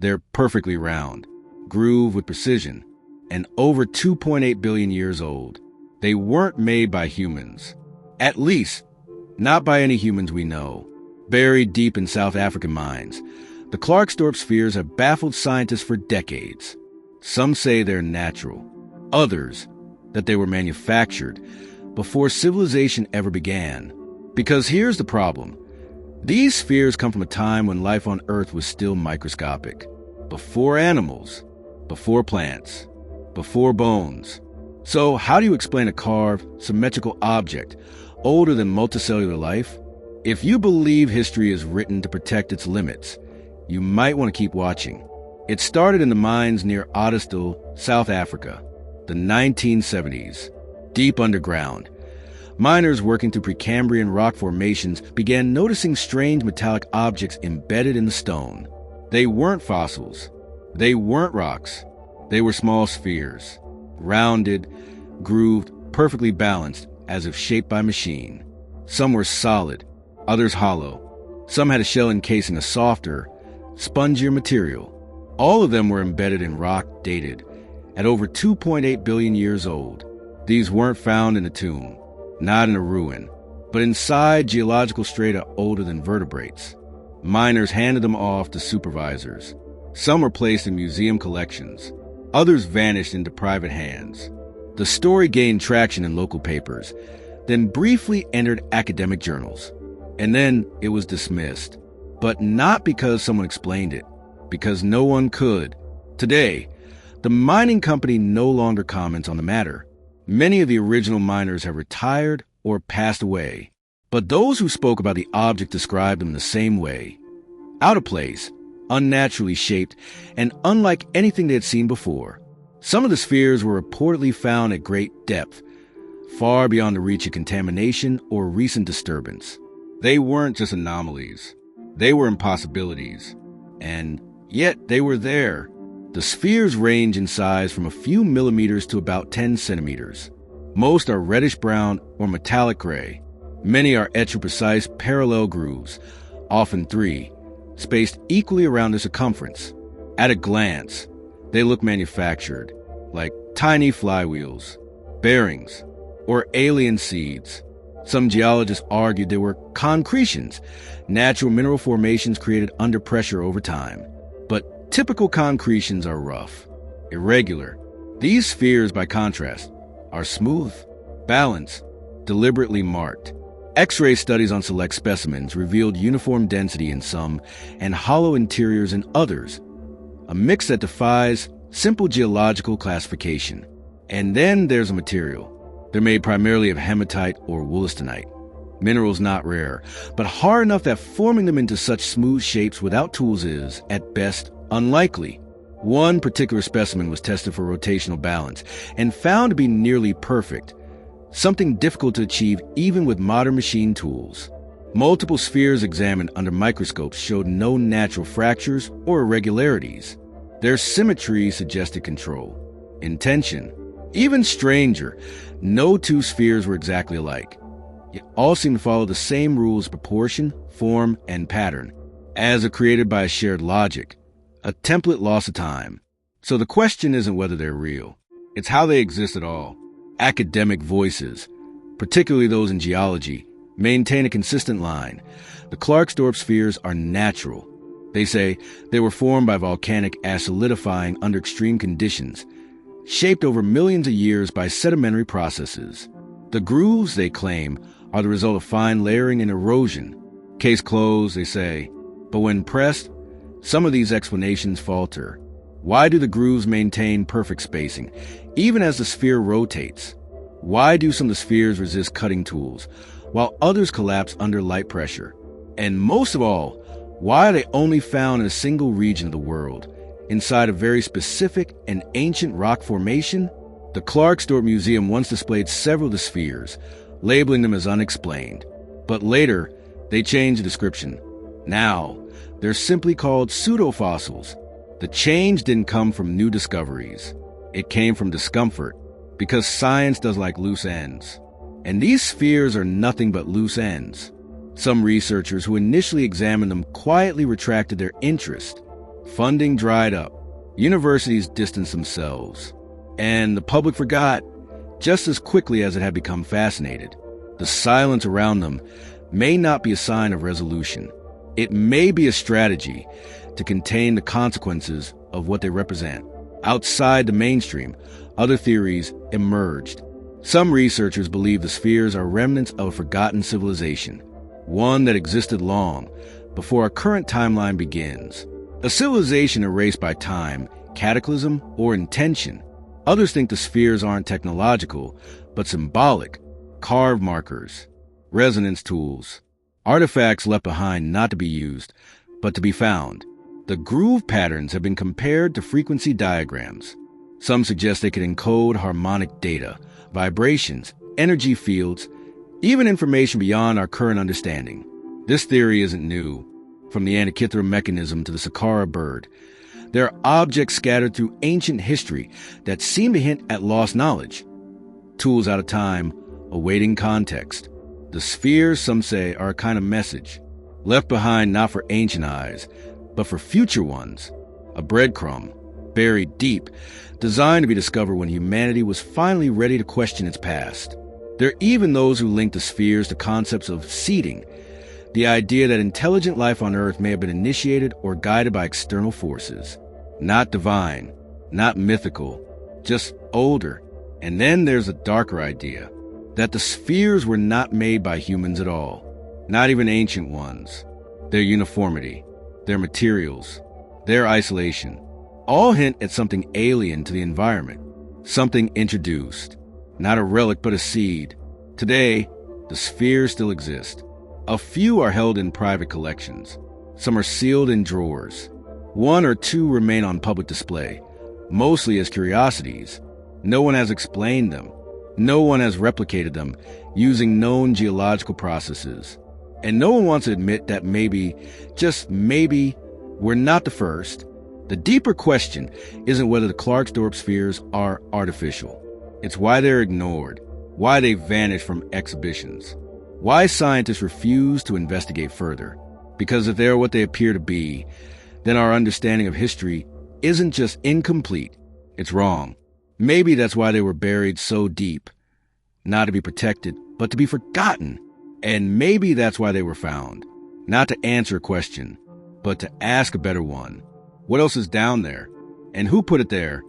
They're perfectly round, grooved with precision, and over 2.8 billion years old. They weren't made by humans. At least, not by any humans we know. Buried deep in South African mines, the Klerksdorp Spheres have baffled scientists for decades. Some say they're natural. Others, that they were manufactured before civilization ever began. Because here's the problem. These spheres come from a time when life on Earth was still microscopic. Before animals, before plants, before bones. So how do you explain a carved, symmetrical object older than multicellular life? If you believe history is written to protect its limits, you might want to keep watching. It started in the mines near Ottesdal, South Africa, the 1970s. Deep underground, miners working through Precambrian rock formations began noticing strange metallic objects embedded in the stone. They weren't fossils. They weren't rocks. They were small spheres, rounded, grooved, perfectly balanced, as if shaped by machine. Some were solid, others hollow. Some had a shell encasing a softer, spongier material. All of them were embedded in rock dated at over 2.8 billion years old. These weren't found in a tomb, not in a ruin, but inside geological strata older than vertebrates. Miners handed them off to supervisors. Some were placed in museum collections. Others vanished into private hands. The story gained traction in local papers, then briefly entered academic journals. And then it was dismissed. But not because someone explained it, because no one could. Today, the mining company no longer comments on the matter. Many of the original miners have retired or passed away. But those who spoke about the object described them the same way. Out of place, unnaturally shaped, and unlike anything they had seen before. Some of the spheres were reportedly found at great depth, far beyond the reach of contamination or recent disturbance. They weren't just anomalies. They were impossibilities. And yet they were there. The spheres range in size from a few millimeters to about 10 centimeters. Most are reddish-brown or metallic gray. Many are etched with precise parallel grooves, often 3, spaced equally around the circumference. At a glance, they look manufactured, like tiny flywheels, bearings, or alien seeds. Some geologists argued they were concretions, natural mineral formations created under pressure over time. But typical concretions are rough, irregular. These spheres, by contrast, are smooth, balanced, deliberately marked. X-ray studies on select specimens revealed uniform density in some and hollow interiors in others, a mix that defies simple geological classification. And then there's a material. They're made primarily of hematite or wollastonite, minerals not rare, but hard enough that forming them into such smooth shapes without tools is, at best, unlikely. One particular specimen was tested for rotational balance and found to be nearly perfect, something difficult to achieve even with modern machine tools. Multiple spheres examined under microscopes showed no natural fractures or irregularities. Their symmetry suggested control, intention. Even stranger, no two spheres were exactly alike, yet all seemed to follow the same rules of proportion, form, and pattern, as if created by a shared logic, a template lost to time. So the question isn't whether they're real, it's how they exist at all. Academic voices, particularly those in geology, maintain a consistent line. The Klerksdorp Spheres are natural. They say they were formed by volcanic ash solidifying under extreme conditions, shaped over millions of years by sedimentary processes. The grooves, they claim, are the result of fine layering and erosion. Case closed, they say. But when pressed, some of these explanations falter. Why do the grooves maintain perfect spacing, even as the sphere rotates? Why do some of the spheres resist cutting tools, while others collapse under light pressure? And most of all, why are they only found in a single region of the world, inside a very specific and ancient rock formation? The Klerksdorp Museum once displayed several of the spheres, labeling them as unexplained. But later, they changed the description. Now, they're simply called pseudofossils. The change didn't come from new discoveries. It came from discomfort, because science does like loose ends. And these spheres are nothing but loose ends. Some researchers who initially examined them quietly retracted their interest. Funding dried up. Universities distanced themselves. And the public forgot just as quickly as it had become fascinated. The silence around them may not be a sign of resolution. It may be a strategy to contain the consequences of what they represent. Outside the mainstream, other theories emerged. Some researchers believe the spheres are remnants of a forgotten civilization, one that existed long before our current timeline begins. A civilization erased by time, cataclysm, or intention. Others think the spheres aren't technological, but symbolic, carved markers, resonance tools, artifacts left behind not to be used, but to be found. The groove patterns have been compared to frequency diagrams. Some suggest they could encode harmonic data, vibrations, energy fields, even information beyond our current understanding. This theory isn't new. From the Antikythera mechanism to the Saqqara bird, there are objects scattered through ancient history that seem to hint at lost knowledge. Tools out of time, awaiting context. The spheres, some say, are a kind of message, left behind not for ancient eyes, but for future ones. A breadcrumb, buried deep, designed to be discovered when humanity was finally ready to question its past. There are even those who link the spheres to concepts of seeding, the idea that intelligent life on Earth may have been initiated or guided by external forces. Not divine, not mythical, just older. And then there's a darker idea, that the spheres were not made by humans at all, not even ancient ones. Their uniformity, their materials, their isolation, all hint at something alien to the environment, something introduced, not a relic but a seed. Today, the spheres still exist. A few are held in private collections. Some are sealed in drawers. One or two remain on public display, mostly as curiosities. No one has explained them. No one has replicated them using known geological processes. And no one wants to admit that maybe, just maybe, we're not the first. The deeper question isn't whether the Klerksdorp Spheres are artificial. It's why they're ignored, why they vanish from exhibitions, why scientists refuse to investigate further. Because if they're what they appear to be, then our understanding of history isn't just incomplete, it's wrong. Maybe that's why they were buried so deep, not to be protected, but to be forgotten. And maybe that's why they were found, not to answer a question, but to ask a better one. What else is down there? And who put it there?